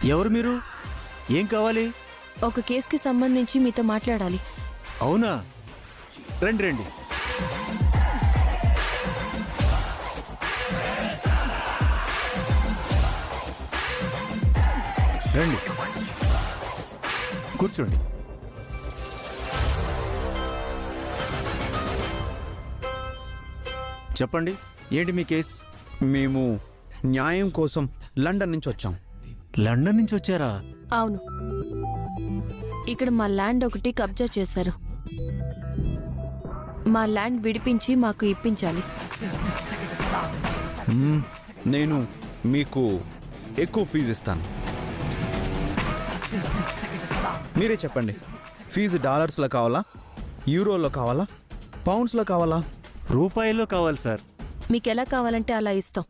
ఎవరు మీరు? ఏం కావాలి? ఒక కేసుకి సంబంధించి మీతో మాట్లాడాలి. అవునా, రండి రండి. రండి, కూర్చోండి. చెప్పండి, ఏంటి మీ కేస్? మేము న్యాయం కోసం లండన్ నుంచి వచ్చాం. లండన్ నుంచి వచ్చారా? అవును, ఇక్కడ మా ల్యాండ్ ఒకటి కబ్జా చేశారు. మా ల్యాండ్ విడిపించి మాకు ఇప్పించాలి. నేను మీకు ఎక్కువ ఫీజు ఇస్తాను. మీరే చెప్పండి, ఫీజు డాలర్స్లో కావాలా, యూరోలో కావాలా, పౌండ్స్లో కావాలా? రూపాయల్లో కావాలి సార్. మీకు ఎలా కావాలంటే అలా ఇస్తాం.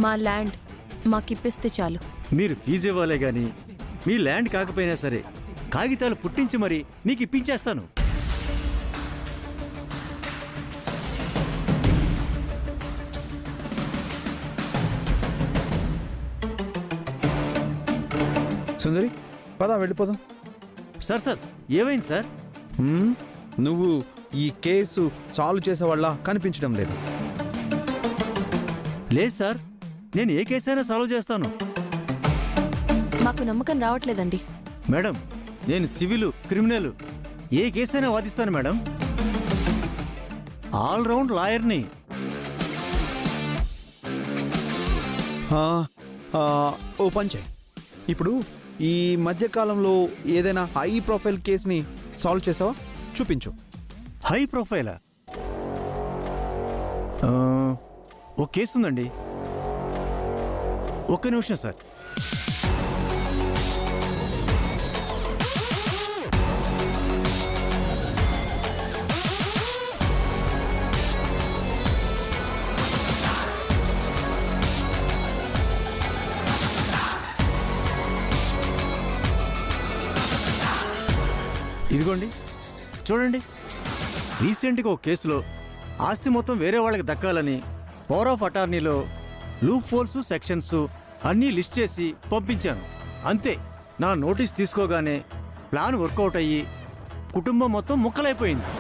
మా ల్యాండ్ మాకిప్పిస్తే చాలు. మీరు ఫీజు ఇవ్వాలే గాని మీ ల్యాండ్ కాకపోయినా సరే కాగితాలు పుట్టించి మరి మీకు ఇప్పించేస్తాను. సుందరి, పదా వెళ్ళిపోదాం. సార్ సార్, ఏమైంది సార్? నువ్వు ఈ కేసు సాల్వ్ చేసేవాళ్ళ కనిపించడం లేదు. లేదు సార్, నేను ఏ కేసైనా సాల్వ్ చేస్తాను. మాకు నమ్మకం రావట్లేదండి. మేడం, నేను సివిల్, క్రిమినల్ ఏ కేసైనా వాదిస్తాను మేడం. ఆల్రౌండ్ లాయర్ని. ఓ పంచే, ఇప్పుడు ఈ మధ్యకాలంలో ఏదైనా హై ప్రొఫైల్ కేసుని సాల్వ్ చేసావా? చూపించు. హై ప్రొఫైలా? ఓ కేసు ఉందండి. ఒక్క నిమిషం సార్. ఇదిగోండి, చూడండి. రీసెంట్గా ఒక కేసులో ఆస్తి మొత్తం వేరే వాళ్ళకి దక్కాలని పవర్ ఆఫ్ అటార్నీలో లూప్ హోల్స్, సెక్షన్స్ అన్నీ లిస్ట్ చేసి పంపించాను. అంతే, నా నోటీస్ తీసుకోగానే ప్లాన్ వర్కౌట్ అయ్యి కుటుంబం మొత్తం ముక్కలైపోయింది.